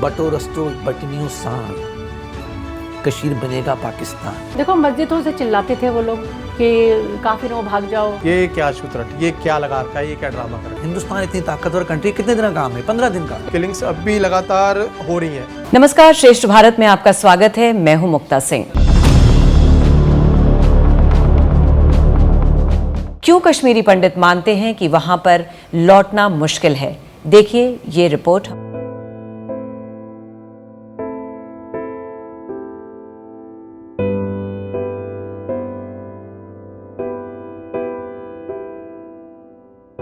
बटो रस्तो बटनियों सान, कश्मीर बनेगा पाकिस्तान। देखो मस्जिदों से चिल्लाते थे वो लोग कि काफिरों भाग जाओ। ये क्या छूतरट, ये क्या लगा रखा है, ये क्या ड्रामा कर रहा है। हिंदुस्तान इतनी ताकतवर कंट्री, कितने दिन का काम है? 15 दिन का। किलिंग्स अब भी लगातार हो रही हैं। नमस्कार, श्रेष्ठ भारत में आपका स्वागत है। मैं हूं मुक्ता सिंह। क्यों कश्मीरी पंडित मानते हैं कि वहां पर लौटना मुश्किल है? देखिए ये रिपोर्ट।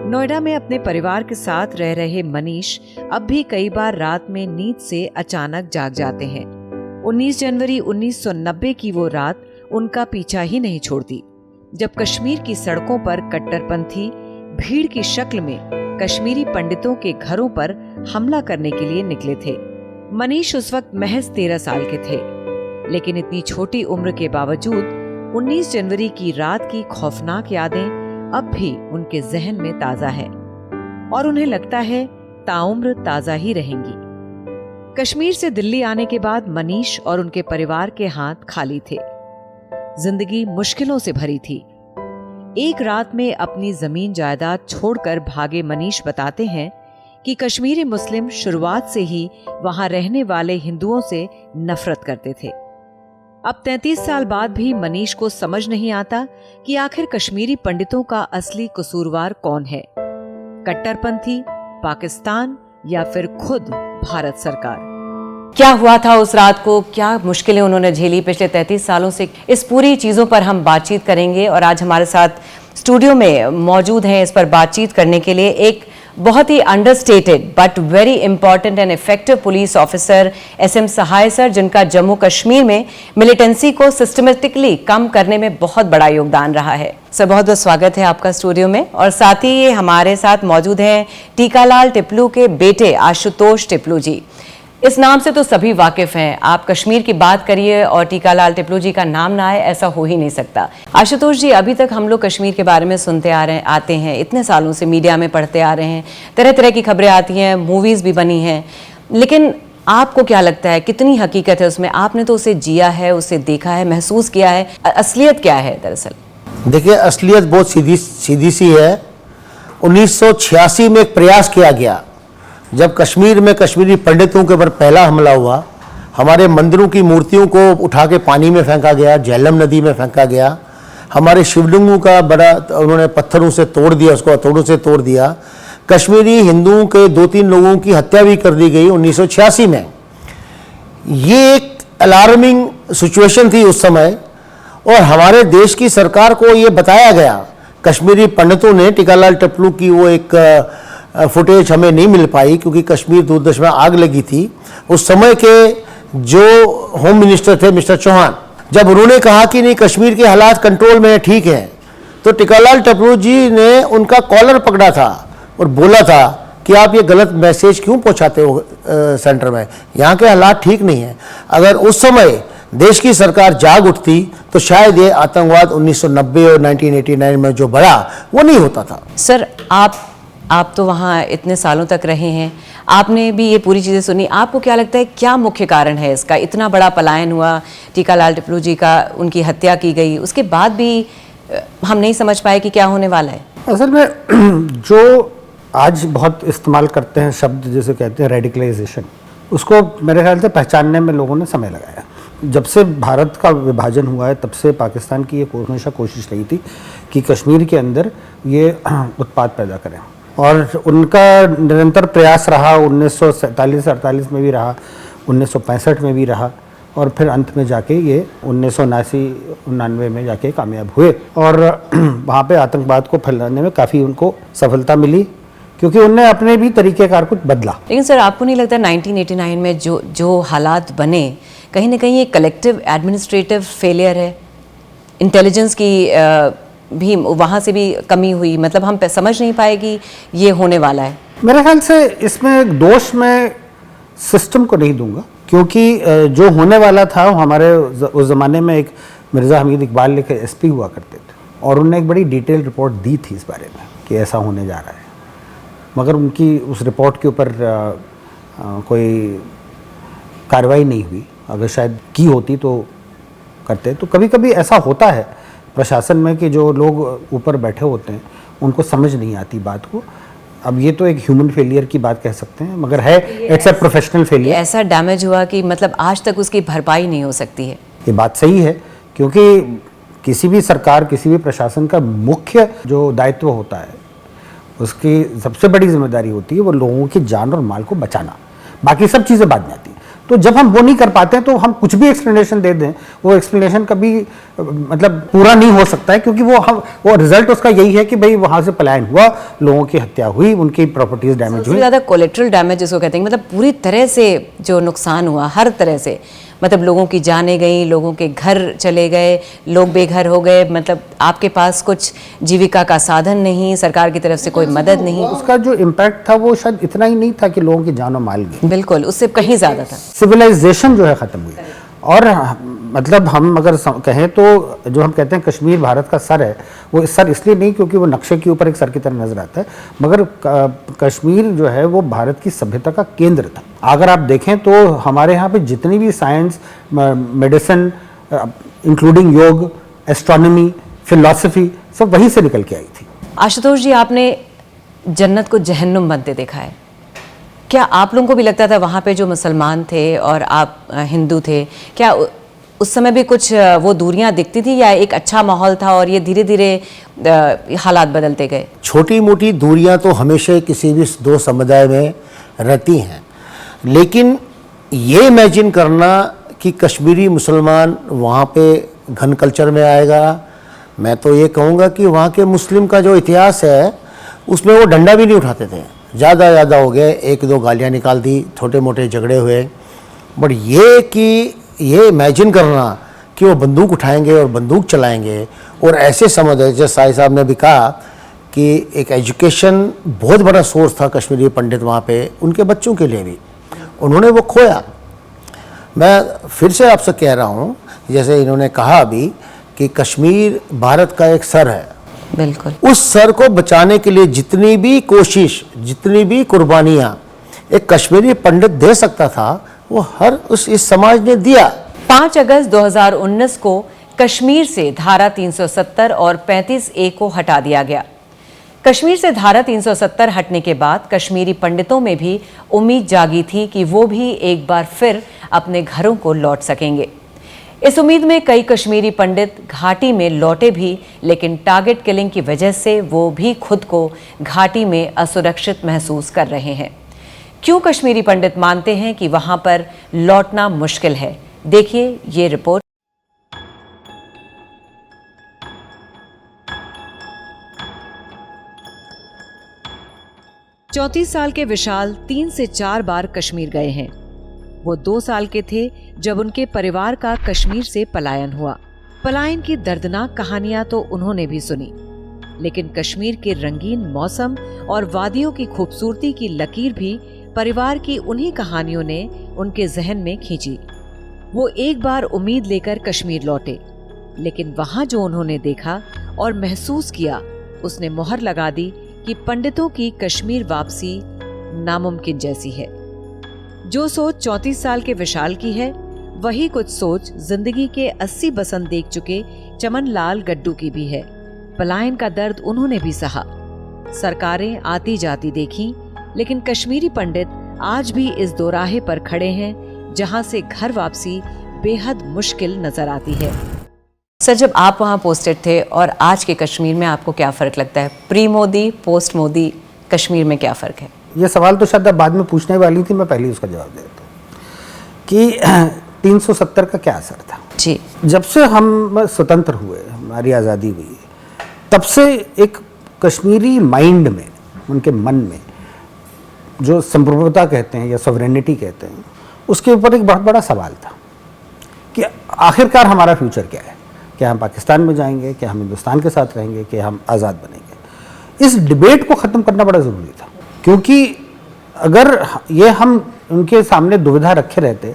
नोएडा में अपने परिवार के साथ रह रहे मनीष अब भी कई बार रात में नींद से अचानक जाग जाते हैं। 19 जनवरी 1990 की वो रात उनका पीछा ही नहीं छोड़ती, जब कश्मीर की सड़कों पर कट्टरपंथी भीड़ की शक्ल में कश्मीरी पंडितों के घरों पर हमला करने के लिए निकले थे। मनीष उस वक्त महज 13 साल के थे, लेकिन इतनी छोटी उम्र के बावजूद 19 जनवरी की रात की खौफनाक यादें अब भी उनके जहन में ताजा है और उन्हें लगता है ताउम्र ताजा ही रहेंगी। कश्मीर से दिल्ली आने के बाद मनीष और उनके परिवार के हाथ खाली थे। जिंदगी मुश्किलों से भरी थी। एक रात में अपनी जमीन जायदाद छोड़कर भागे मनीष बताते हैं कि कश्मीरी मुस्लिम शुरुआत से ही वहां रहने वाले हिंदुओं से नफरत करते थे। अब 33 साल बाद भी मनीष को समझ नहीं आता कि आखिर कश्मीरी पंडितों का असली कसूरवार कौन है, कट्टरपंथी, पाकिस्तान या फिर खुद भारत सरकार। क्या हुआ था उस रात को, क्या मुश्किलें उन्होंने झेली पिछले 33 सालों से, इस पूरी चीज़ों पर हम बातचीत करेंगे। और आज हमारे साथ स्टूडियो में मौजूद हैं इस पर बातचीत करने के लिए एक बहुत ही understated but very important and effective police officer SM Sahay sir, जिनका जम्मू कश्मीर में मिलिटेंसी को सिस्टमेटिकली कम करने में बहुत बड़ा योगदान रहा है। सर, बहुत बहुत स्वागत है आपका स्टूडियो में। और साथ ही हमारे साथ मौजूद हैं टीकालाल टिपलू के बेटे आशुतोष टिपलू जी। इस नाम से तो सभी वाकिफ हैं, आप कश्मीर की बात करिए और टीकालाल टिपलू जी का नाम ना आए, ऐसा हो ही नहीं सकता। आशुतोष जी, अभी तक हम लोग कश्मीर के बारे में सुनते आते हैं, इतने सालों से मीडिया में पढ़ते आ रहे हैं, तरह तरह की खबरें आती हैं, मूवीज भी बनी हैं, लेकिन आपको क्या लगता है कितनी हकीकत है उसमें? आपने तो उसे जिया है, उसे देखा है, महसूस किया है, असलियत क्या है दरअसल? देखिए, असलियत बहुत सीधी सी है। 1986 में एक प्रयास किया गया, जब कश्मीर में कश्मीरी पंडितों के ऊपर पहला हमला हुआ। हमारे मंदिरों की मूर्तियों को उठा के पानी में फेंका गया, झेलम नदी में फेंका गया। हमारे शिवलिंगों का बड़ा उन्होंने पत्थरों से तोड़ दिया, उसको हथौड़ों से तोड़ दिया। कश्मीरी हिंदुओं के 2-3 लोगों की हत्या भी कर दी गई 1986 में। ये एक अलार्मिंग सिचुएशन थी उस समय, और हमारे देश की सरकार को ये बताया गया। कश्मीरी पंडितों ने, टीकालाल टिपलू की वो एक फुटेज हमें नहीं मिल पाई क्योंकि कश्मीर दूरदर्शन में आग लगी थी। उस समय के जो होम मिनिस्टर थे मिस्टर चौहान, जब उन्होंने कहा कि नहीं कश्मीर के हालात कंट्रोल में ठीक है, तो टीकालाल टिपलू जी ने उनका कॉलर पकड़ा था और बोला था कि आप ये गलत मैसेज क्यों पहुंचाते हो सेंटर में, यहाँ के हालात ठीक नहीं है। अगर उस समय देश की सरकार जाग उठती तो शायद ये आतंकवाद 1990 और 1989 में जो बढ़ा वो नहीं होता था। सर, आप तो वहाँ इतने सालों तक रहे हैं, आपने भी ये पूरी चीज़ें सुनी। आपको क्या लगता है क्या मुख्य कारण है इसका? इतना बड़ा पलायन हुआ, टीकालाल टिपलू जी का, उनकी हत्या की गई, उसके बाद भी हम नहीं समझ पाए कि क्या होने वाला है। असल में जो आज बहुत इस्तेमाल करते हैं शब्द, जैसे कहते हैं रेडिकलाइजेशन, उसको मेरे ख्याल से पहचानने में लोगों ने समय लगाया। जब से भारत का विभाजन हुआ है तब से पाकिस्तान की ये हमेशा कोशिश रही थी कि कश्मीर के अंदर ये उत्पाद पैदा करें, और उनका निरंतर प्रयास रहा। 1947-48 में भी रहा, 1965 में भी रहा, और फिर अंत में जाके ये 1979-99 में जाके कामयाब हुए, और वहाँ पे आतंकवाद को फैलाने में काफ़ी उनको सफलता मिली क्योंकि उनने अपने भी तरीक़ेकार कुछ बदला। लेकिन सर, आपको नहीं लगता 1989 में जो हालात बने, कहीं ना कहीं ये कलेक्टिव एडमिनिस्ट्रेटिव फेलियर है? इंटेलिजेंस की भी वहाँ से भी कमी हुई, मतलब हम समझ नहीं पाए कि ये होने वाला है। मेरे ख्याल से इसमें दोष मैं सिस्टम को नहीं दूंगा, क्योंकि जो होने वाला था हमारे उस ज़माने में एक मिर्ज़ा हमीद इकबाल लिखे SP हुआ करते थे, और उन्होंने एक बड़ी डिटेल रिपोर्ट दी थी इस बारे में कि ऐसा होने जा रहा है। मगर उनकी उस रिपोर्ट के ऊपर कोई कार्रवाई नहीं हुई, अगर शायद की होती तो करते। तो कभी कभी ऐसा होता है प्रशासन में कि जो लोग ऊपर बैठे होते हैं उनको समझ नहीं आती बात को। अब ये तो एक ह्यूमन फेलियर की बात कह सकते हैं, मगर है इट्स अ प्रोफेशनल फेलियर। ऐसा डैमेज हुआ कि मतलब आज तक उसकी भरपाई नहीं हो सकती है। ये बात सही है, क्योंकि किसी भी सरकार, किसी भी प्रशासन का मुख्य जो दायित्व होता है, उसकी सबसे बड़ी जिम्मेदारी होती है वो लोगों की जान और माल को बचाना, बाकी सब चीज़ें बाद में आती हैं। तो जब हम वो नहीं कर पाते हैं तो हम कुछ भी एक्सप्लेनेशन दे दें, वो एक्सप्लेनेशन कभी मतलब पूरा नहीं हो सकता है, क्योंकि वो रिजल्ट उसका यही है कि भाई वहाँ से पलायन हुआ, लोगों की हत्या हुई, उनकी प्रॉपर्टीज डैमेज हुई। सबसे ज़्यादा कोलेट्रल डैमेज जिसको कहते हैं, मतलब पूरी तरह से जो नुकसान हुआ, हर तरह से, मतलब लोगों की जानें गई, लोगों के घर चले गए, लोग बेघर हो गए, मतलब आपके पास कुछ जीविका का साधन नहीं, सरकार की तरफ से कोई मदद नहीं। उसका जो इम्पैक्ट था वो शायद इतना ही नहीं था कि लोगों की जान और माल गई, बिल्कुल उससे कहीं ज़्यादा था। सिविलाइजेशन जो है ख़त्म हुई। और मतलब हम अगर कहें तो जो हम कहते हैं कश्मीर भारत का सर है, वो सर इसलिए नहीं क्योंकि वो नक्शे के ऊपर एक सर की तरह नजर आता है, मगर कश्मीर जो है वो भारत की सभ्यता का केंद्र था। अगर आप देखें तो हमारे यहाँ पे जितनी भी साइंस, मेडिसिन, इंक्लूडिंग योग, एस्ट्रोनॉमी, फिलॉसफी, सब वहीं से निकल के आई थी। आशुतोष जी, आपने जन्नत को जहन्नुम बनते देखा है, क्या आप लोगों को भी लगता था वहाँ पे जो मुसलमान थे और आप हिंदू थे, क्या उस समय भी कुछ वो दूरियां दिखती थी, या एक अच्छा माहौल था और ये धीरे धीरे हालात बदलते गए? छोटी मोटी दूरियां तो हमेशा किसी भी दो समुदाय में रहती हैं, लेकिन ये इमेजिन करना कि कश्मीरी मुसलमान वहाँ पे घन कल्चर में आएगा, मैं तो ये कहूँगा कि वहाँ के मुस्लिम का जो इतिहास है उसमें वो डंडा भी नहीं उठाते थे। ज़्यादा हो गए, एक दो गालियाँ निकाल दी, छोटे मोटे झगड़े हुए, बट ये इमेजिन करना कि वो बंदूक उठाएंगे और बंदूक चलाएंगे और ऐसे समझ है, जैसे साहिब साहब ने भी कहा कि एक एजुकेशन बहुत बड़ा सोर्स था कश्मीरी पंडित वहाँ पे, उनके बच्चों के लिए भी, उन्होंने वो खोया। मैं फिर से आपसे कह रहा हूँ, जैसे इन्होंने कहा अभी कि कश्मीर भारत का एक सर है, बिल्कुल उस सर को बचाने के लिए जितनी भी कोशिश, जितनी भी कुर्बानियां एक कश्मीरी पंडित दे सकता था, वो हर इस समाज ने दिया। 5 अगस्त 2019 को कश्मीर से धारा 370 और 35A को हटा दिया गया। कश्मीर से धारा 370 हटने के बाद कश्मीरी पंडितों में भी उम्मीद जागी थी कि वो भी एक बार फिर अपने घरों को लौट सकेंगे। इस उम्मीद में कई कश्मीरी पंडित घाटी में लौटे भी, लेकिन टारगेट किलिंग की वजह से वो भी खुद को घाटी में असुरक्षित महसूस कर रहे हैं। क्यों कश्मीरी पंडित मानते हैं कि वहां पर लौटना मुश्किल है? देखिए ये रिपोर्ट। चौंतीस साल के विशाल 3 से 4 बार कश्मीर गए हैं। वो 2 साल के थे जब उनके परिवार का कश्मीर से पलायन हुआ। पलायन की दर्दनाक कहानियां तो उन्होंने भी सुनी, लेकिन कश्मीर के रंगीन मौसम और वादियों की खूबसूरती की लकीर भी परिवार की उन्हीं कहानियों ने उनके जहन में खींची। वो एक बार उम्मीद लेकर कश्मीर लौटे, लेकिन वहां जो उन्होंने देखा और महसूस किया, उसने मोहर लगा दी कि पंडितों की कश्मीर वापसी नामुमकिन जैसी है। जो सोच 34 साल के विशाल की है, वही कुछ सोच जिंदगी के 80 बसंत देख चुके चमन लाल गड्डू की भी है। पलायन का दर्द उन्होंने भी सहा, सरकारें आती जाती देखी, लेकिन कश्मीरी पंडित आज भी इस दोराहे पर खड़े हैं जहां से घर वापसी बेहद मुश्किल नजर आती है। सर, जब आप वहां पोस्टेड थे और आज के कश्मीर में आपको क्या फर्क लगता है? प्री मोदी, पोस्ट मोदी कश्मीर में क्या फर्क है? ये सवाल तो शायद आप बाद में पूछने वाली थी, मैं पहले ही उसका जवाब दे देता हूँ कि 370 का क्या असर था जी। जब से हम स्वतंत्र हुए, हमारी आज़ादी हुई, तब से एक कश्मीरी माइंड में, उनके मन में जो संप्रभुता कहते हैं या सॉवरेनिटी कहते हैं, उसके ऊपर एक बहुत बड़ा सवाल था कि आखिरकार हमारा फ्यूचर क्या है। क्या हम पाकिस्तान में जाएंगे, क्या हम हिंदुस्तान के साथ रहेंगे, क्या हम आज़ाद बनेंगे? इस डिबेट को ख़त्म करना बड़ा ज़रूरी था, क्योंकि अगर ये हम उनके सामने दुविधा रखे रहते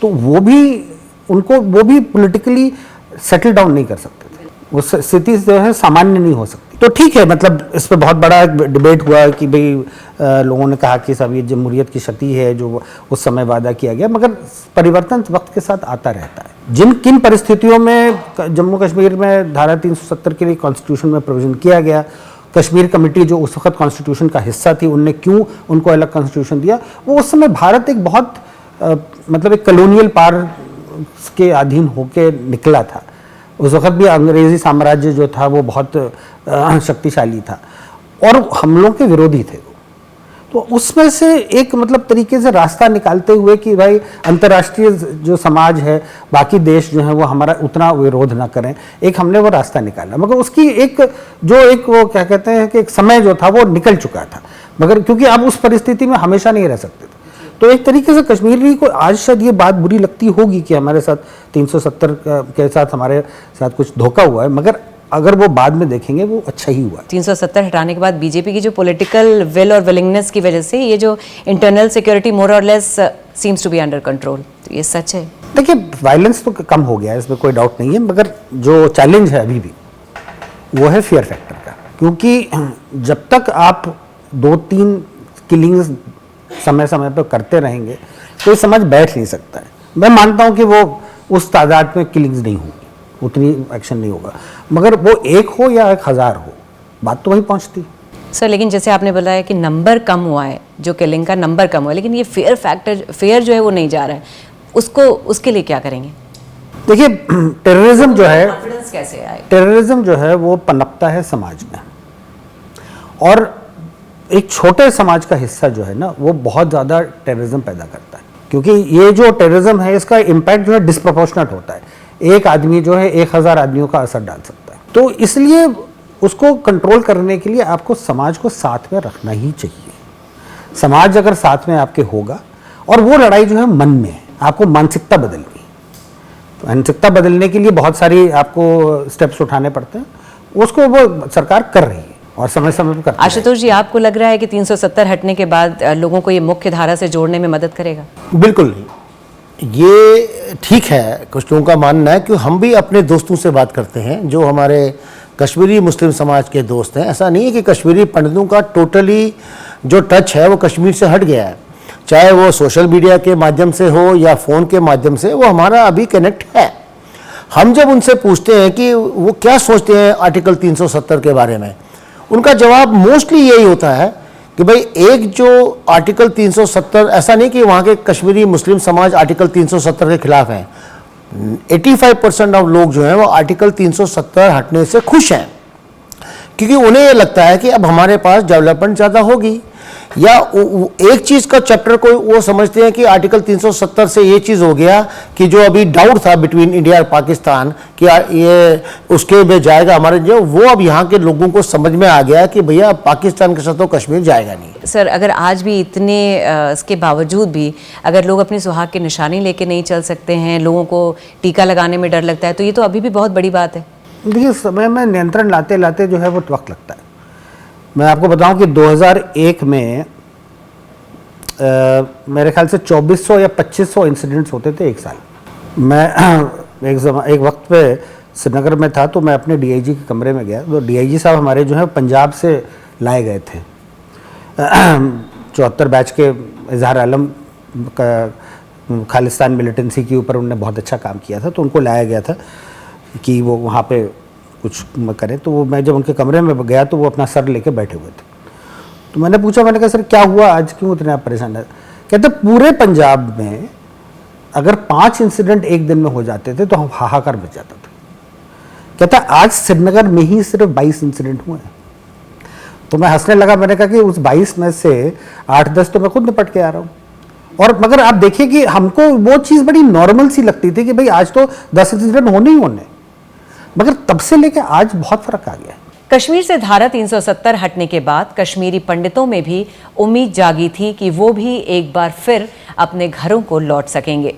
तो वो भी पॉलिटिकली सेटल डाउन नहीं कर सकते थे, वो स्थिति जो है सामान्य नहीं हो सकती। तो ठीक है, मतलब इस पर बहुत बड़ा डिबेट हुआ कि भाई लोगों ने कहा कि सब ये जमहूरियत की क्षति है जो उस समय वादा किया गया, मगर परिवर्तन वक्त के साथ आता रहता है। जिन किन परिस्थितियों में जम्मू कश्मीर में धारा 370 के लिए कॉन्स्टिट्यूशन में प्रोविजन किया गया, कश्मीर कमेटी जो उस वक्त कॉन्स्टिट्यूशन का हिस्सा थी उनने क्यों उनको अलग कॉन्स्टिट्यूशन दिया, वो उस समय भारत एक बहुत मतलब एक कॉलोनियल पावर के अधीन होके निकला था। उस वक्त भी अंग्रेजी साम्राज्य जो था वो बहुत शक्तिशाली था और हम लोग के विरोधी थे। तो उसमें से एक मतलब तरीके से रास्ता निकालते हुए कि भाई अंतर्राष्ट्रीय जो समाज है, बाकी देश जो है वो हमारा उतना विरोध ना करें, एक हमने वो रास्ता निकाला। मगर उसकी एक वो क्या कहते हैं कि एक समय जो था वो निकल चुका था, मगर क्योंकि आप उस परिस्थिति में हमेशा नहीं रह सकते थे। तो एक तरीके से कश्मीरी को आज शायद ये बात बुरी लगती होगी कि हमारे साथ 370 के साथ हमारे साथ कुछ धोखा हुआ है, मगर अगर वो बाद में देखेंगे वो अच्छा ही हुआ। 370 हटाने के बाद बीजेपी की जो पॉलिटिकल विल और विलिंगनेस की वजह से ये जो इंटरनल सिक्योरिटी मोर और less seems to be under control, तो ये सच है? देखिए, वायलेंस तो कम हो गया है, इसमें कोई डाउट नहीं है, मगर जो चैलेंज है अभी भी वो है फियर फैक्टर का। क्योंकि जब तक आप 2-3 किलिंग्स समय समय पर करते रहेंगे कोई समझ बैठ नहीं सकता है। मैं मानता हूं कि वो उस तादाद में किलिंग्स नहीं होंगी, उतनी एक्शन नहीं होगा, मगर वो 1 हो या 1000 हो, बात तो वहीं पहुंचती। सर, लेकिन जैसे आपने बताया कि नंबर कम हुआ है, जो किलिंग का नंबर कम हुआ है, लेकिन ये फेयर फैक्टर, फेयर जो है वो नहीं जा रहा है, उसके लिए क्या करेंगे? देखिए, टेररिज्म जो है, कॉन्फिडेंस कैसे आए? टेररिज्म जो है वो पनपता है समाज में, और एक छोटे समाज का हिस्सा जो है ना वो बहुत ज़्यादा टेररिज्म पैदा करता है। क्योंकि ये जो टेररिज्म है इसका इम्पैक्ट जो है डिस्प्रोपोर्शनेट होता है, एक आदमी जो है 1000 आदमियों का असर डाल सकता है। तो इसलिए उसको कंट्रोल करने के लिए आपको समाज को साथ में रखना ही चाहिए। समाज अगर साथ में आपके होगा, और वो लड़ाई जो है मन में है, आपको मानसिकता बदलनी है। तो मानसिकता बदलने के लिए बहुत सारी आपको स्टेप्स उठाने पड़ते हैं, उसको वो सरकार कर रही है और समय समय पर करती है। आशुतोष जी, आपको लग रहा है कि 370 हटने के बाद लोगों को ये मुख्य धारा से जोड़ने में मदद करेगा? बिल्कुल नहीं, ये ठीक है, कुछ लोगों का मानना है कि हम भी अपने दोस्तों से बात करते हैं जो हमारे कश्मीरी मुस्लिम समाज के दोस्त हैं। ऐसा नहीं है कि कश्मीरी पंडितों का टोटली जो टच है वो कश्मीर से हट गया है, चाहे वो सोशल मीडिया के माध्यम से हो या फ़ोन के माध्यम से, वो हमारा अभी कनेक्ट है। हम जब उनसे पूछते हैं कि वो क्या सोचते हैं आर्टिकल 370 के बारे में, उनका जवाब मोस्टली यही होता है कि भाई एक जो आर्टिकल 370, ऐसा नहीं कि वहाँ के कश्मीरी मुस्लिम समाज आर्टिकल 370 के खिलाफ हैं, 85% ऑफ लोग जो हैं वो आर्टिकल 370 हटने से खुश हैं, क्योंकि उन्हें ये लगता है कि अब हमारे पास डेवलपमेंट ज़्यादा होगी, या एक चीज़ का चैप्टर को वो समझते हैं कि आर्टिकल 370 से ये चीज़ हो गया कि जो अभी डाउट था बिटवीन इंडिया और पाकिस्तान कि ये उसके में जाएगा हमारे, जो वो अब यहाँ के लोगों को समझ में आ गया कि भैया पाकिस्तान के साथ तो कश्मीर जाएगा नहीं। सर, अगर आज भी इतने इसके बावजूद भी अगर लोग अपनी सुहाग की निशानी लेके नहीं चल सकते हैं, लोगों को टीका लगाने में डर लगता है, तो ये तो अभी भी बहुत बड़ी बात है। देखिए, समय में नियंत्रण लाते लाते जो है वो वक्त लगता है। मैं आपको बताऊं कि 2001 में मेरे ख्याल से 2400 या 2500 इंसिडेंट्स होते थे एक साल। मैं एक वक्त पे श्रीनगर में था, तो मैं अपने डीआईजी के कमरे में गया, तो डीआईजी साहब हमारे जो है पंजाब से लाए गए थे। 74 बैच के इजहार आलम का खालिस्तान मिलिटेंसी के ऊपर उन्होंने बहुत अच्छा काम किया था, तो उनको लाया गया था कि वो वहाँ पे कुछ करें। तो वो मैं जब उनके कमरे में गया तो वो अपना सर लेके बैठे हुए थे, तो मैंने पूछा, मैंने कहा सर क्या हुआ आज, क्यों इतने आप परेशान है? कहते पूरे पंजाब में अगर 5 इंसिडेंट एक दिन में हो जाते थे तो हम हाहाकार मच जाता था। कहता आज श्रीनगर में ही सिर्फ 22 इंसिडेंट हुए हैं। तो मैं हंसने लगा, मैंने कहा कि उस 22 में से 8-10 तो मैं खुद निपट के आ रहा हूँ। और मगर आप देखिए कि हमको वो चीज़ बड़ी नॉर्मल सी लगती थी कि भाई आज तो 10 इंसिडेंट होने ही होने, मगर तब से लेकर आज बहुत फर्क आ गया। कश्मीर से धारा 370 हटने के बाद कश्मीरी पंडितों में भी उम्मीद जागी थी कि वो भी एक बार फिर अपने घरों को लौट सकेंगे।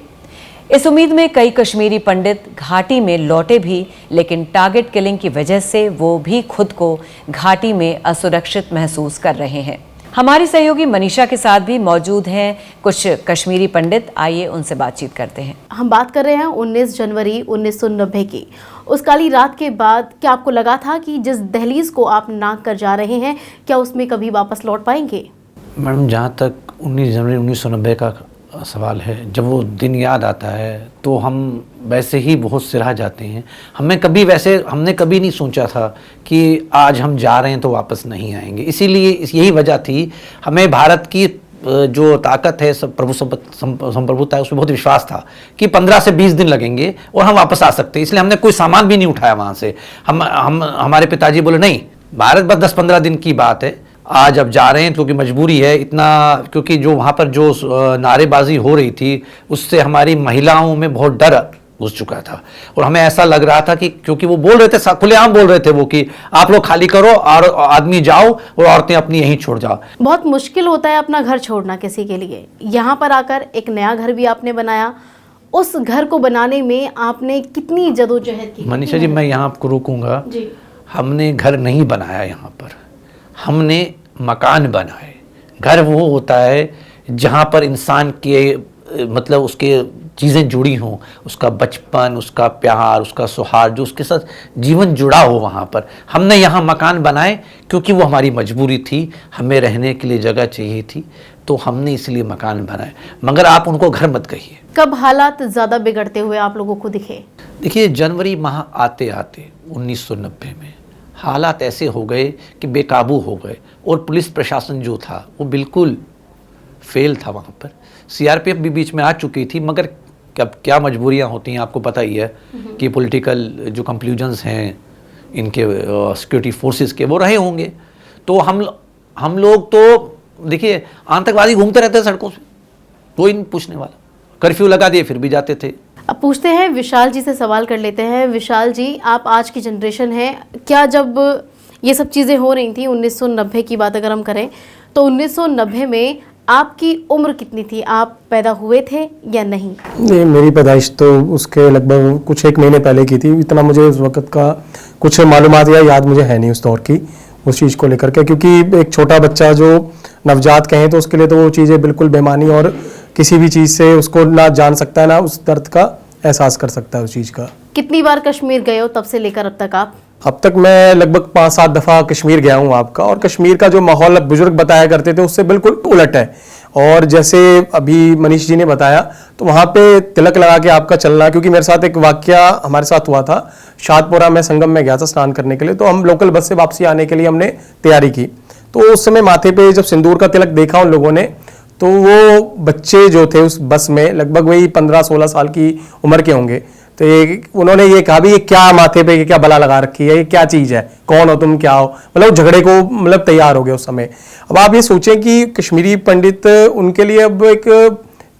इस उम्मीद में कई कश्मीरी पंडित घाटी में लौटे भी, लेकिन टारगेट किलिंग की वजह से वो भी खुद को घाटी में असुरक्षित महसूस कर रहे हैं। हमारी सहयोगी मनीषा के साथ भी मौजूद हैं कुछ कश्मीरी पंडित। आइए उनसे बातचीत करते हैं। हम बात कर रहे हैं 19 जनवरी 1990 की। उस काली रात के बाद क्या आपको लगा था कि जिस दहलीज को आप नाक कर जा रहे हैं, क्या उसमें कभी वापस लौट पाएंगे? मैडम, जहाँ तक 19 जनवरी 1990 का सवाल है, जब वो दिन याद आता है तो हम वैसे ही बहुत सिरहा जाते हैं। हमने कभी नहीं सोचा था कि आज हम जा रहे हैं तो वापस नहीं आएंगे। इसीलिए यही वजह थी, हमें भारत की जो ताकत है, संप्रभुता है, उसमें बहुत विश्वास था कि 15 से 20 दिन लगेंगे और हम वापस आ सकते हैं। इसलिए हमने कोई सामान भी नहीं उठाया वहाँ से। हमारे पिताजी बोले नहीं, भारत बस 10-15 दिन की बात है, आज अब जा रहे हैं क्योंकि मजबूरी है इतना, क्योंकि जो वहाँ पर जो नारेबाजी हो रही थी उससे हमारी महिलाओं में बहुत डर घुस चुका था। और हमें ऐसा लग रहा था कि क्योंकि वो बोल रहे थे, खुलेआम बोल रहे थे वो, कि आप लोग खाली करो और आदमी जाओ और औरतें अपनी यहीं छोड़ जाओ। बहुत मुश्किल होता है अपना घर छोड़ना किसी के लिए। यहाँ पर आकर एक नया घर भी आपने बनाया। उस घर को बनाने में आपने कितनी जदोजहद की? मनीषा जी, मैं यहाँ आपको रोकूंगा। हमने घर नहीं बनाया, यहाँ पर हमने मकान बनाए। घर वो होता है जहाँ पर इंसान के मतलब उसके चीज़ें जुड़ी हों, उसका बचपन, उसका प्यार, उसका सौहार्द, जो उसके साथ जीवन जुड़ा हो। वहाँ पर हमने यहाँ मकान बनाए क्योंकि वो हमारी मजबूरी थी, हमें रहने के लिए जगह चाहिए थी, तो हमने इसलिए मकान बनाए। मगर आप उनको घर मत कहिए। कब हालात ज़्यादा बिगड़ते हुए आप लोगों को दिखे? देखिए, जनवरी माह आते आते 1990 में हालात ऐसे हो गए कि बेकाबू हो गए और पुलिस प्रशासन जो था वो बिल्कुल फेल था। वहाँ पर सीआरपीएफ भी बीच में आ चुकी थी, मगर क्या मजबूरियाँ होती हैं, आपको पता ही है कि पॉलिटिकल जो कंक्लूजन्स हैं इनके सिक्योरिटी फोर्सेस के, वो रहे होंगे। तो हम लोग तो देखिए आतंकवादी घूमते रहते सड़कों से, कोई नहीं पूछने वाला। कर्फ्यू लगा दिए फिर भी जाते थे। अब पूछते हैं विशाल जी से, सवाल कर लेते हैं। विशाल जी, आप आज की जनरेशन है, क्या जब ये सब चीज़ें हो रही थी 1990 की बात अगर हम करें तो 1990 में आपकी उम्र कितनी थी? आप पैदा हुए थे या नहीं? नहीं, मेरी पैदाइश तो उसके लगभग कुछ एक महीने पहले की थी। इतना मुझे उस वक्त का कुछ मालूमात या याद मुझे है नहीं उस दौर की, उस चीज़ को लेकर के, क्योंकि एक छोटा बच्चा जो नवजात कहें तो उसके लिए तो वो चीज़ें बिल्कुल बेमानी, और किसी भी चीज़ से उसको ना जान सकता है, ना उस दर्द का एहसास कर सकता है उस चीज़ का। कितनी बार कश्मीर गए हो तब से लेकर अब तक आप? अब तक मैं लगभग 5-7 दफ़ा कश्मीर गया हूँ आपका, और कश्मीर का जो माहौल बुजुर्ग बताया करते थे उससे बिल्कुल उलट है। और जैसे अभी मनीष जी ने बताया तो वहाँ पे तिलक लगा के आपका चलना, क्योंकि मेरे साथ एक वाकया हमारे साथ हुआ था। शादपुरा में संगम में गया था स्नान करने के लिए, तो हम लोकल बस से वापसी आने के लिए हमने तैयारी की। तो उस समय माथे पे जब सिंदूर का तिलक देखा उन लोगों ने, तो वो बच्चे जो थे उस बस में लगभग वही 15-16 साल की उम्र के होंगे। तो उन्होंने ये कहा भी ये क्या माथे पे क्या बला लगा रखी है, ये क्या चीज़ है, कौन हो तुम, क्या हो, मतलब झगड़े को मतलब तैयार हो गए उस समय। अब आप ये सोचें कि कश्मीरी पंडित उनके लिए अब एक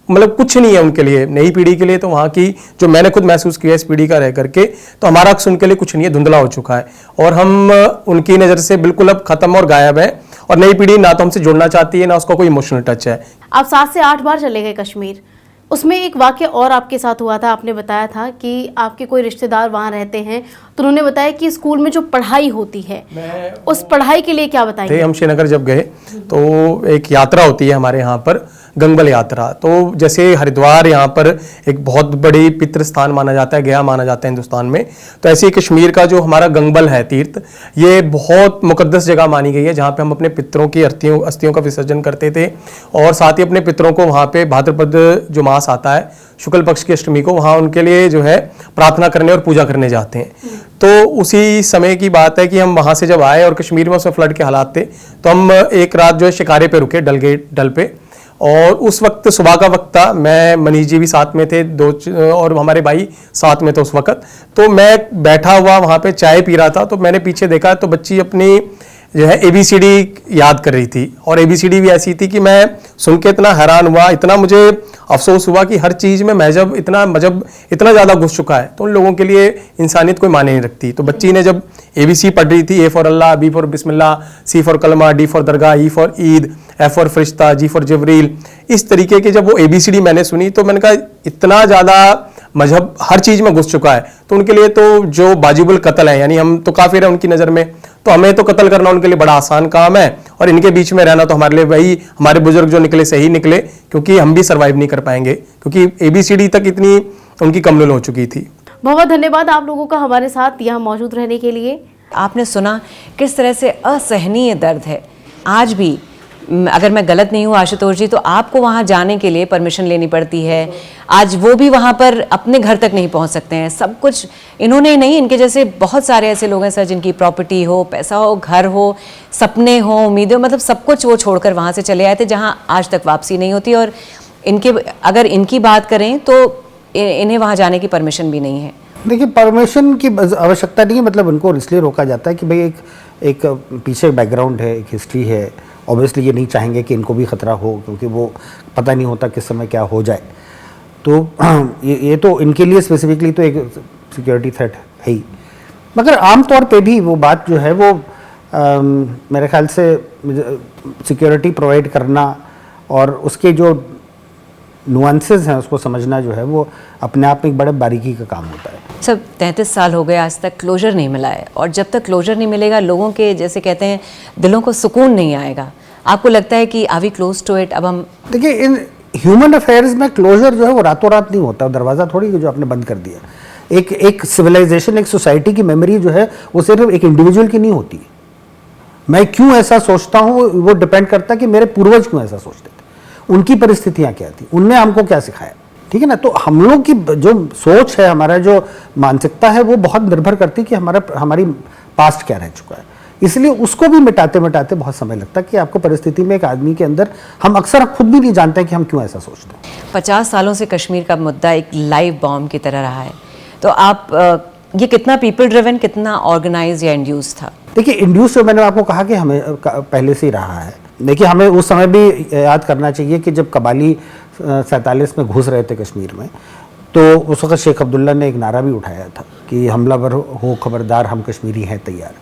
मतलब कुछ नहीं है उनके लिए, नई पीढ़ी के लिए। तो वहाँ की जो मैंने खुद महसूस किया इस पीढ़ी का रह करके, तो हमारा अक्स उनके लिए कुछ नहीं है, धुंधला हो चुका है, और हम उनकी नज़र से बिल्कुल अब खत्म और गायब है। और नई पीढ़ी ना तो हमसे जुड़ना चाहती है, ना उसका कोई इमोशनल टच है। आप 7 से 8 बार चले गए कश्मीर। उसमें एक वाक्य और आपके साथ हुआ था, आपने बताया था कि आपके कोई रिश्तेदार वहाँ रहते हैं, तो उन्होंने बताया कि स्कूल में जो पढ़ाई होती है उस पढ़ाई के लिए क्या बताएंगे? हम श्रीनगर जब गए तो एक यात्रा होती है हमारे यहाँ पर, गंगबल यात्रा। तो जैसे हरिद्वार यहाँ पर एक बहुत बड़ी पितृ स्थान माना जाता है, गया माना जाता है हिंदुस्तान में, तो ऐसे ही कश्मीर का जो हमारा गंगबल है तीर्थ, ये बहुत मुकद्दस जगह मानी गई है, जहाँ पे हम अपने पितरों की अस्थियों का विसर्जन करते थे। और साथ ही अपने पितरों को वहाँ पे भाद्रपद जो मास आता है शुक्ल पक्ष की अष्टमी को, वहाँ उनके लिए जो है प्रार्थना करने और पूजा करने जाते हैं। तो उसी समय की बात है कि हम वहाँ से जब आए और कश्मीर में उसमें फ्लड के हालात थे, तो हम एक रात जो है शिकारे पे रुके, डल पे। और उस वक्त सुबह का वक्त था, मैं मनीष जी भी साथ में थे, और हमारे भाई साथ में थे उस वक्त। तो मैं बैठा हुआ वहाँ पे चाय पी रहा था, तो मैंने पीछे देखा तो बच्ची अपनी जो है ABCD याद कर रही थी, और ABCD भी ऐसी थी कि मैं सुन के इतना हैरान हुआ, इतना मुझे अफसोस हुआ कि हर चीज़ में मजहब इतना ज़्यादा घुस चुका है, तो उन लोगों के लिए इंसानियत कोई माने नहीं रखती। तो बच्ची ने जब ABC पढ़ रही थी, A for Allah, B for Bismillah, C for कलमा, D for Dargah, E for Eid, F for Firishta, G for जबरील, इस तरीके की जब वो ABCD मैंने सुनी तो मैंने कहा इतना ज़्यादा मजहब हर चीज़ में घुस चुका है। तो उनके लिए तो जो वाजिबुल कत्ल है, यानी हम तो काफिर है उनकी नज़र में, तो हमें तो कत्ल करना उनके लिए बड़ा आसान काम है, और इनके बीच में रहना तो हमारे लिए वही, हमारे बुजुर्ग जो निकले सही निकले, क्योंकि हम भी सर्वाइव नहीं कर पाएंगे, क्योंकि ABCD तक इतनी उनकी कमजोर हो चुकी थी। बहुत बहुत धन्यवाद आप लोगों का हमारे साथ यहाँ मौजूद रहने के लिए। आपने सुना किस तरह से असहनीय दर्द है। आज भी अगर मैं गलत नहीं हूँ आशुतोष जी, तो आपको वहाँ जाने के लिए परमिशन लेनी पड़ती है। आज वो भी वहाँ पर अपने घर तक नहीं पहुँच सकते हैं। सब कुछ इन्होंने नहीं, इनके जैसे बहुत सारे ऐसे लोग हैं सर, जिनकी प्रॉपर्टी हो, पैसा हो, घर हो, सपने हो, उम्मीदें हो, मतलब सब कुछ वो छोड़कर वहाँ से चले आए थे जहाँ आज तक वापसी नहीं होती। और अगर इनकी बात करें तो इन्हें वहाँ जाने की परमिशन भी नहीं है। देखिए, परमिशन की आवश्यकता नहीं है, मतलब उनको इसलिए रोका जाता है कि भाई एक पीछे बैकग्राउंड है, एक हिस्ट्री है। ऑब्वियसली ये नहीं चाहेंगे कि इनको भी खतरा हो, क्योंकि वो पता नहीं होता किस समय क्या हो जाए। तो ये तो इनके लिए स्पेसिफिकली तो एक सिक्योरिटी थ्रेट है ही। मगर आमतौर पे भी वो बात जो है वो मेरे ख्याल से सिक्योरिटी प्रोवाइड करना और उसके जो नुआंसेस हैं उसको समझना जो है वो अपने आप में एक बड़े बारीकी का काम होता है। सब 33 साल हो गए, आज तक क्लोजर नहीं मिला है, और जब तक क्लोजर नहीं मिलेगा लोगों के, जैसे कहते हैं, दिलों को सुकून नहीं आएगा। आपको लगता है कि are we close to it? अब हम देखिए, इन ह्यूमन अफेयर्स में क्लोजर जो है वो रातों रात नहीं होता। दरवाज़ा थोड़ी जो आपने बंद कर दिया। एक सिविलाइजेशन, एक सोसाइटी की मेमोरी जो है वो सिर्फ एक इंडिविजुअल की नहीं होती। मैं क्यों ऐसा सोचता हूँ वो डिपेंड करता है कि मेरे पूर्वज क्यों ऐसा सोचते थे, उनकी परिस्थितियाँ क्या थी, उनने हमको क्या सिखाया। ठीक है ना। तो हम लोग की जो सोच है, हमारा जो मानसिकता है, वो बहुत निर्भर करती है कि हमारी पास्ट क्या रह चुका है। इसलिए उसको भी मिटाते मिटाते बहुत समय लगता है कि आपको परिस्थिति में एक आदमी के अंदर, हम अक्सर खुद भी नहीं जानते कि हम क्यों ऐसा सोचते हैं। 50 सालों से कश्मीर का मुद्दा एक लाइव बॉम्ब की तरह रहा है। तो आप ये कितना पीपल ड्रिवन, कितना ऑर्गेनाइज या इंड्यूस था? देखिए, इंड्यूस जो मैंने आपको कहा कि हमें पहले से ही रहा है। देखिए, हमें उस समय भी याद करना चाहिए कि जब कबाली 47 में घुस रहे थे कश्मीर में, तो उस वक्त शेख अब्दुल्ला ने एक नारा भी उठाया था कि हमलावर हो खबरदार, हम कश्मीरी हैं तैयार।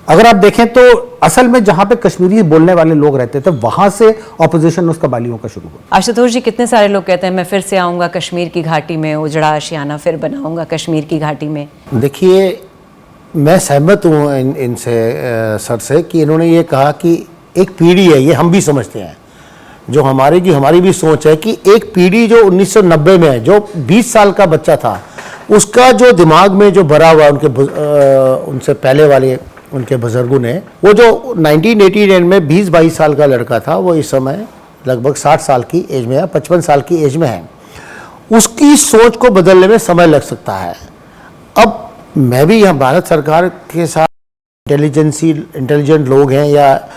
अगर आप देखें तो असल में जहाँ पे कश्मीरी बोलने वाले लोग रहते थे, वहाँ से ऑपोजिशन उस कबालियों का शुरू हुआ। आशुतोष जी, कितने सारे लोग कहते हैं मैं फिर से आऊँगा कश्मीर की घाटी में, उजड़ा आशियाना फिर बनाऊँगा कश्मीर की घाटी में। देखिए, मैं सहमत हूँ इनसे सर से कि इन्होंने ये कहा कि एक पीढ़ी है, ये हम भी समझते हैं, जो हमारी भी सोच है कि एक पीढ़ी जो 1990 में है, जो 20 साल का बच्चा था, उसका जो दिमाग में जो भरा हुआ उनसे पहले वाले उनके बुजुर्गों ने, वो जो 1989 में 20-22 साल का लड़का था, वो इस समय लगभग 60 साल की एज में है, 55 साल की एज में है। उसकी सोच को बदलने में समय लग सकता है। अब मैं भी यहाँ भारत सरकार के साथ इंटेलिजेंट लोग हैं, या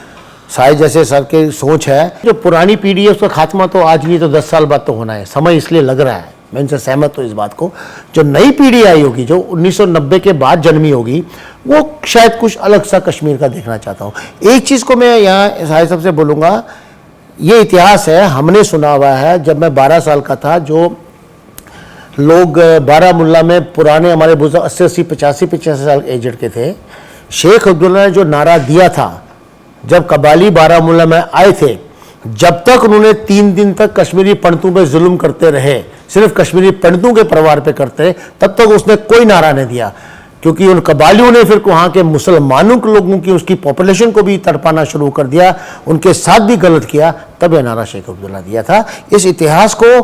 शायद जैसे सर के सोच है, जो पुरानी पीढ़ी है उसका खात्मा तो आज नहीं तो 10 साल बाद तो होना है, समय इसलिए लग रहा है। मैं इनसे सहमत हूँ इस बात को। जो नई पीढ़ी आई होगी, जो 1990 के बाद जन्मी होगी, वो शायद कुछ अलग सा कश्मीर का देखना चाहता हूँ। एक चीज़ को मैं यहाँ शायद सबसे बोलूँगा, ये इतिहास है, हमने सुना हुआ है। जब मैं 12 साल का था, जो लोग बारामुल्ला में पुराने हमारे बुजुर्ग 80-80, 85 साल एजेड के थे, शेख अब्दुल्ला ने जो नारा दिया था जब कबाली बारामुल्ला में आए थे, जब तक उन्होंने 3 दिन तक कश्मीरी पंडितों पे जुल्म करते रहे, सिर्फ कश्मीरी पंडितों के परिवार पे करते, तब तक उसने कोई नारा नहीं दिया, क्योंकि उन कबालियों ने फिर वहाँ के मुसलमानों के लोगों की, उसकी पॉपुलेशन को भी तड़पाना शुरू कर दिया, उनके साथ भी गलत किया, तब यह नारा शेख अब्दुल्ला दिया था। इस इतिहास को,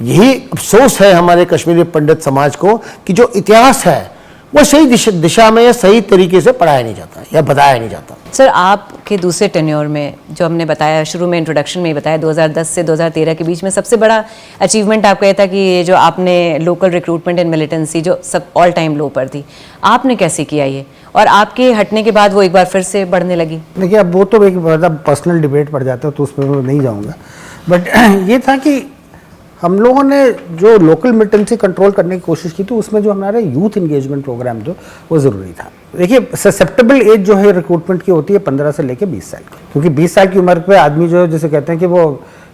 यही अफसोस है हमारे कश्मीरी पंडित समाज को कि जो इतिहास है वो सही दिशा में या सही तरीके से पढ़ाया नहीं जाता या बताया नहीं जाता। सर, आपके दूसरे टेन्योर में, जो हमने बताया शुरू में, इंट्रोडक्शन में ही बताया, 2010 से 2013 के बीच में सबसे बड़ा अचीवमेंट आपका ये था कि ये जो आपने लोकल रिक्रूटमेंट एंड मिलिटेंसी जो सब ऑल टाइम लो पर थी, आपने कैसे किया ये, और आपके हटने के बाद वो एक बार फिर से बढ़ने लगी? देखिए, अब वो तो एक मतलब पर्सनल डिबेट पड़ जाता है, तो उसमें मैं नहीं जाऊँगा। बट ये था कि हम लोगों ने जो लोकल मिलिटेंसी कंट्रोल करने की कोशिश की, तो उसमें जो हमारा यूथ इंगेजमेंट प्रोग्राम जो वो ज़रूरी था। देखिए, ससेप्टेबल एज जो है रिक्रूटमेंट की होती है 15 से लेकर 20 साल की, क्योंकि 20 साल की उम्र पे आदमी जो है, जैसे कहते हैं कि वो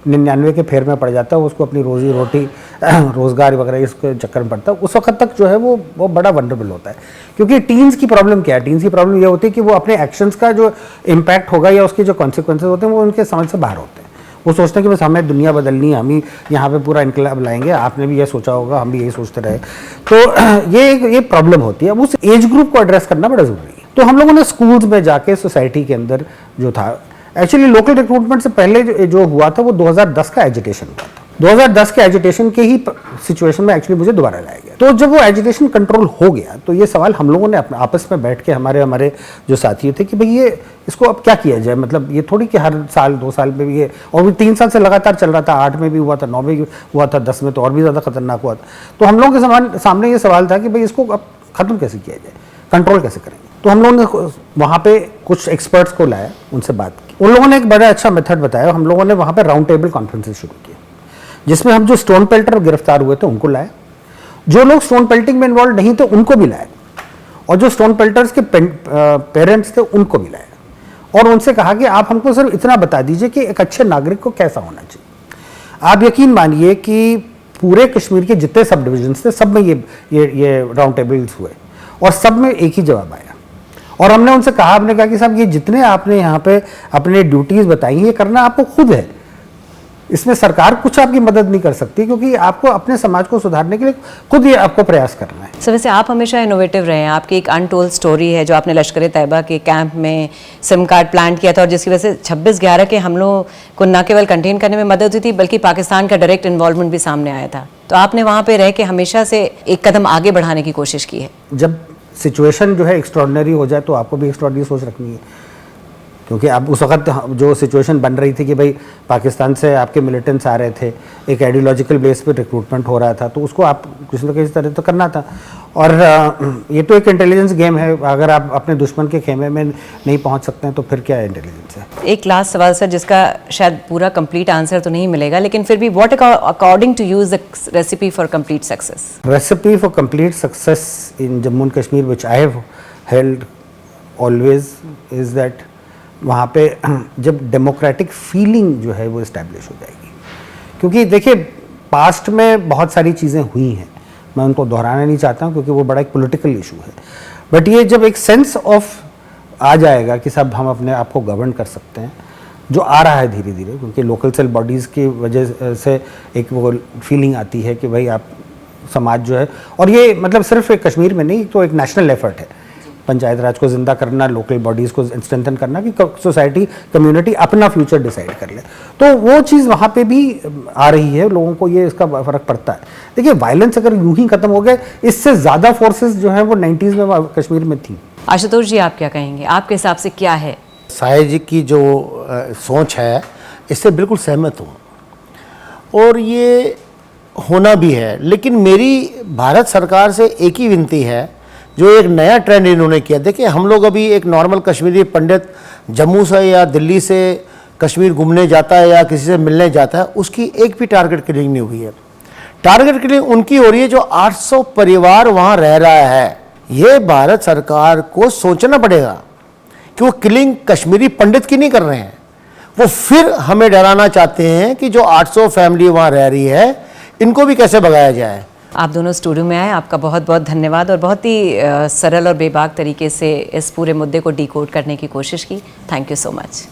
99 के फेर में पड़ जाता है, उसको अपनी रोजी रोटी रोज़गार वगैरह इसके चक्कर में पड़ता है। उस वक्त तक जो है वो बड़ा वनरेबल होता है, क्योंकि टीन्स की प्रॉब्लम क्या है? टीन्स की प्रॉब्लम ये होती है कि वो अपने एक्शंस का जो इम्पैक्ट होगा या उसके जो कॉन्सिक्वेंसेज होते हैं वो उनके समझ से बाहर होते हैं। वो सोचते हैं कि बस हमें दुनिया बदलनी है, हम ही यहाँ पे पूरा इनकलाब लाएंगे। आपने भी ये सोचा होगा, हम भी यही सोचते रहे। तो ये प्रॉब्लम होती है। अब उस एज ग्रुप को एड्रेस करना बड़ा ज़रूरी है। तो हम लोगों ने स्कूल्स में जाके सोसाइटी के अंदर जो था एक्चुअली लोकल रिक्रूटमेंट से पहले जो हुआ था वो 2010 का एजिटेशन हुआ था। 2010 के एजिटेशन के ही सिचुएशन में एक्चुअली मुझे दोबारा लाया गया। तो जब वो एजिटेशन कंट्रोल हो गया तो ये सवाल हम लोगों ने अपने आपस में बैठ के हमारे जो साथी थे कि भाई ये इसको अब क्या किया जाए, मतलब ये थोड़ी कि हर साल 2 साल में भी ये, और भी 3 साल से लगातार चल रहा था, 8 में भी हुआ था, 9 में भी हुआ था, 10 में तो और भी ज़्यादा खतरनाक हुआ था। तो हम लोगों के सामने ये सवाल था कि भाई इसको अब ख़त्म कैसे किया जाए, कंट्रोल कैसे करेंगे। तो हम लोगों ने वहाँ पे कुछ एक्सपर्ट्स को लाया, उनसे बात की, उन लोगों ने एक बड़ा अच्छा मेथड बताया। हम लोगों ने वहाँ पे राउंड टेबल कॉन्फ्रेंसेस शुरू किए जिसमें हम जो स्टोन पेल्टर गिरफ्तार हुए थे उनको लाए, जो लोग स्टोन पेल्टिंग में इन्वॉल्व नहीं थे उनको भी लाए, और जो स्टोन पेल्टर्स के पेरेंट्स थे उनको भी लाए, और उनसे कहा कि आप हमको सिर्फ इतना बता दीजिए कि एक अच्छे नागरिक को कैसा होना चाहिए। आप यकीन मानिए कि पूरे कश्मीर के जितने सब डिविजन्स थे सब में ये राउंड टेबल्स हुए और सब में एक ही जवाब आया। और हमने उनसे कहा, हमने कहा कि साहब ये जितने आपने यहाँ पे अपने ड्यूटीज़ बताई ये करना आपको खुद है, इसमें सरकार कुछ आपकी मदद नहीं कर सकती, क्योंकि आपको अपने समाज को सुधारने के लिए खुद ये आपको प्रयास करना है। सर वैसे आप हमेशा इनोवेटिव रहे हैं, आपकी एक अनटोल्ड स्टोरी है जो आपने लश्कर तैयबा के कैंप में सिम कार्ड प्लांट किया था और जिसकी वजह से 26/11 के हमलों को न केवल कंटेन करने में मदद हुई थी बल्कि पाकिस्तान का डायरेक्ट इन्वॉल्वमेंट भी सामने आया था। तो आपने वहाँ पर रह के हमेशा से एक कदम आगे बढ़ाने की कोशिश की है। जब सिचुएशन जो है एक्स्ट्रॉर्डनरी हो जाए तो आपको भी एक्स्ट्रॉर्डनरी सोच रखनी है, क्योंकि अब उस वक्त जो सिचुएशन बन रही थी कि भाई पाकिस्तान से आपके मिलिटेंट्स आ रहे थे, एक आइडियोलॉजिकल बेस पे रिक्रूटमेंट हो रहा था, तो उसको आप किसी न किसी तरह तो करना था। और ये तो एक इंटेलिजेंस गेम है, अगर आप अपने दुश्मन के खेमे में नहीं पहुंच सकते हैं तो फिर क्या इंटेलिजेंस है। एक लास्ट सवाल सर, जिसका शायद पूरा कंप्लीट आंसर तो नहीं मिलेगा, लेकिन फिर भी what according to use the recipe for complete success? Recipe for complete success in Jammu and Kashmir which I have held always is that वहाँ पे जब डेमोक्रेटिक फीलिंग जो है वो इस्टेब्लिश हो जाएगी, क्योंकि देखिए पास्ट में बहुत सारी चीज़ें हुई हैं, मैं उनको दोहराना नहीं चाहता हूँ क्योंकि वो बड़ा एक पॉलिटिकल इशू है, बट ये जब एक सेंस ऑफ आ जाएगा कि सब हम अपने आप को गवर्न कर सकते हैं, जो आ रहा है धीरे धीरे, क्योंकि लोकल सेल बॉडीज़ की वजह से एक वो फीलिंग आती है कि भाई आप समाज जो है, और ये मतलब सिर्फ एक कश्मीर में नहीं, तो एक नेशनल एफर्ट है पंचायत राज को जिंदा करना, लोकल बॉडीज़ को स्ट्रेंथन करना कि सोसाइटी कम्युनिटी अपना फ्यूचर डिसाइड कर ले, तो वो चीज़ वहाँ पे भी आ रही है, लोगों को ये इसका फ़र्क पड़ता है। देखिए वायलेंस अगर यूं ही ख़त्म हो गए, इससे ज़्यादा फोर्सेस जो हैं वो 90s में कश्मीर में थी। आशुतोष जी आप क्या कहेंगे, आपके हिसाब से क्या है? साहिर जी की जो सोच है इससे बिल्कुल सहमत हूँ और ये होना भी है, लेकिन मेरी भारत सरकार से एक ही विनती है, जो एक नया ट्रेंड इन्होंने किया। देखिए हम लोग अभी एक नॉर्मल कश्मीरी पंडित जम्मू से या दिल्ली से कश्मीर घूमने जाता है या किसी से मिलने जाता है, उसकी एक भी टारगेट किलिंग नहीं हुई है। टारगेट किलिंग उनकी हो रही है जो 800 परिवार वहाँ रह रहा है। ये भारत सरकार को सोचना पड़ेगा कि वो किलिंग कश्मीरी पंडित की नहीं कर रहे हैं, वो फिर हमें डराना चाहते हैं कि जो 800 फैमिली वहाँ रह रही है इनको भी कैसे भगाया जाए। आप दोनों स्टूडियो में आए, आपका बहुत बहुत धन्यवाद और बहुत ही सरल और बेबाक तरीके से इस पूरे मुद्दे को डिकोड करने की कोशिश की। Thank you so much.